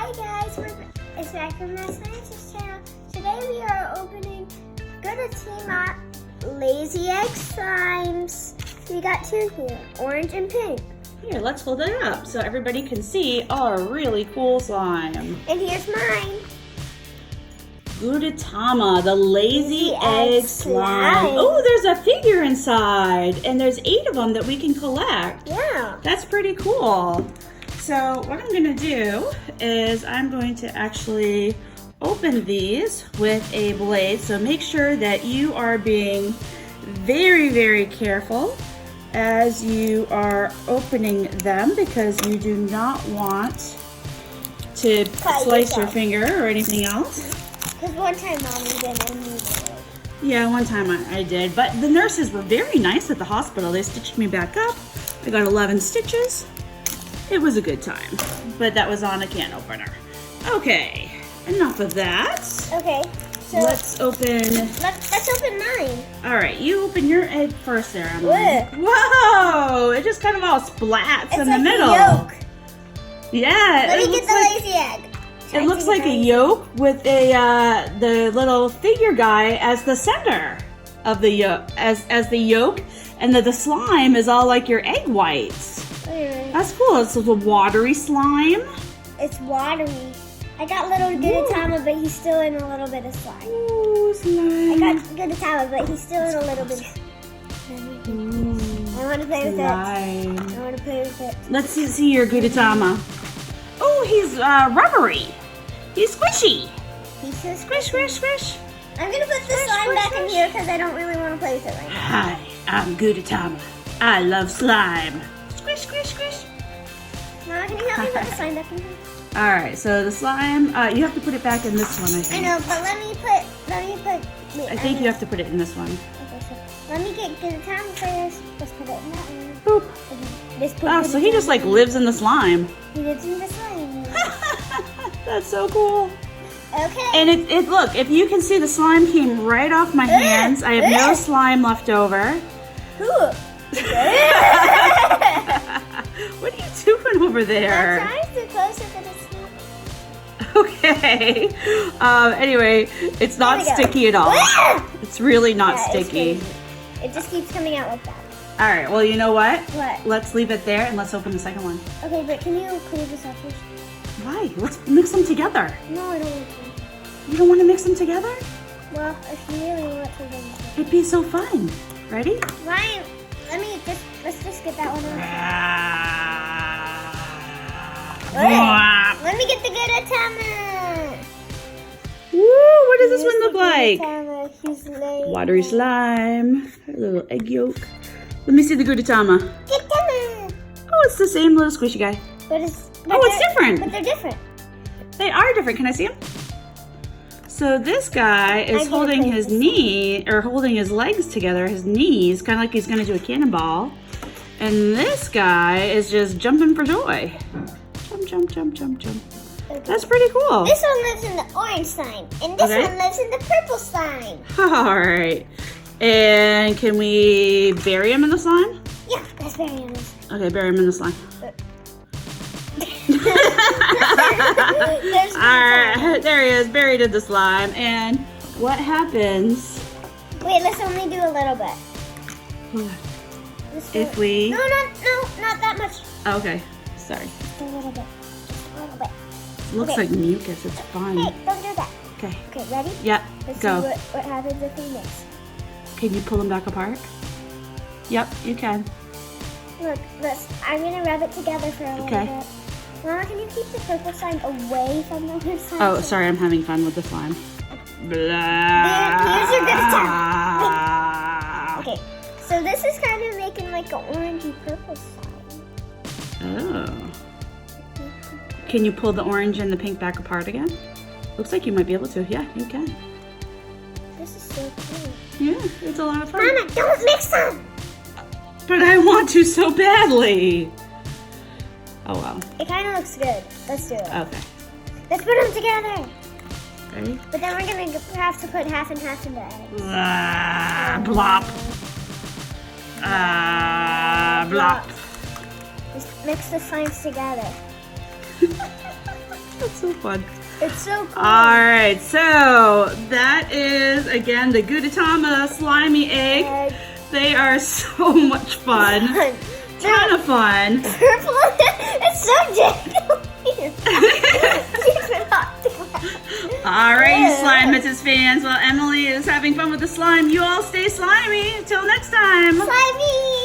Hi guys, it's back from my Sciences channel. Today we are opening Gudetama Lazy Egg Slimes. We got two here, orange and pink. Here, let's hold it up so everybody can see our really cool slime. And here's mine. Gudetama, the Lazy Egg Slime. Oh, there's a figure inside, and there's 8 of them that we can collect. Yeah. That's pretty cool. So what I'm gonna do is I'm going to actually open these with a blade. So make sure that you are being very, very careful as you are opening them, because you do not want to slice your finger or anything else. Because one time Mommy did and me did. Yeah, one time I did, but the nurses were very nice at the hospital. They stitched me back up. I got 11 stitches. It was a good time, but that was on a can opener. Okay, enough of that. Okay, so let's open mine. All right, you open your egg first there, Emily. Whoa, it just kind of all splats in the middle. It's like a yolk. Yeah. Let me get the lazy egg. It looks like a yolk with the little figure guy as the center of the yolk, as the yolk, and the slime is all like your egg whites. That's cool. It's a watery slime. It's watery. I got little Gudetama, but he's still in a little bit of slime. Ooh, slime. I got Gudetama, but he's still in a little bit of slime. I want to play with it. I want to play with it. Let's see your Gudetama. Oh, he's rubbery. He's squishy. He's so squish, squish, squish. I'm going to put the slime back in here because I don't really want to play with it right now. Hi, I'm Gudetama. I love slime. Squish, squish, squish. Mama, can you help me put the slime back in here? All right, so the slime, you have to put it back in this one, I think. I know, but let me put. Wait, I think you have to put it in this one. Okay, so let me get Gudetama first. Let's put it in that one. Boop. Okay, oh, so he just like lives in the slime. He lives in the slime. That's so cool. Okay. And it look, if you can see, the slime came right off my hands. I have no slime left over. Cool. What are you doing over there? I'm trying to close it, but it's not. Okay. Anyway, it's not sticky at all. It's really not sticky. It just keeps coming out like that. All right. Well, you know what? What? Let's leave it there and let's open the second one. Okay, but can you clear this up first? Why? Let's mix them together. No, I don't want to. You don't want to mix them together? Well, if you really want to, then it'd be so fun. Ready? Ryan, let's just get that one on. Let me get the Gudetama. Woo! What does this one look like? He's lazy. Watery slime. A little egg yolk. Let me see the Gudetama. Gudetama. Oh, it's the same little squishy guy. But it's different. But they're different. They are different. Can I see them? So this guy is holding his knee, or holding his legs together, his knees, kind of like he's going to do a cannonball. And this guy is just jumping for joy. Jump, jump, jump, jump, jump. Okay. That's pretty cool. This one lives in the orange slime, and this one lives in the purple slime. All right. And can we bury him in the slime? Yeah, let's bury him in the slime. Okay, bury him in the slime. Alright, there he is, buried in the slime. And what happens? Wait, let's only do a little bit. If we... No, not that much. Okay, sorry. Just a little bit. Just a little bit. Looks like mucus, it's fine. Hey, don't do that. Okay. Okay, ready? Yep, let's go. See what happens if we mix. Can you pull them back apart? Yep, you can. Look, I'm gonna rub it together for a little bit. Mama, can you keep the purple slime away from the other slime? Oh, sorry, I'm having fun with the slime. Here's your Gudetama. Okay, so this is kind of making like an orangey purple slime. Oh. Can you pull the orange and the pink back apart again? Looks like you might be able to. Yeah, you can. This is so cool. Yeah, it's a lot of fun. Mama, don't mix them! But I want to so badly. Oh, well. It kind of looks good. Let's do it. Okay. Let's put them together. Ready? But then we're going to have to put half and half in the eggs. Blop. Blop. Just mix the slimes together. That's so fun. It's so cool. All right, so that is, again, the Gudetama slimy egg. They are so much fun. Ton of fun. Purple, it's so jiggly. Keep it off the ground. All right, you Slime Misses fans. While Emily is having fun with the slime, you all stay slimy. Until next time. Slimy.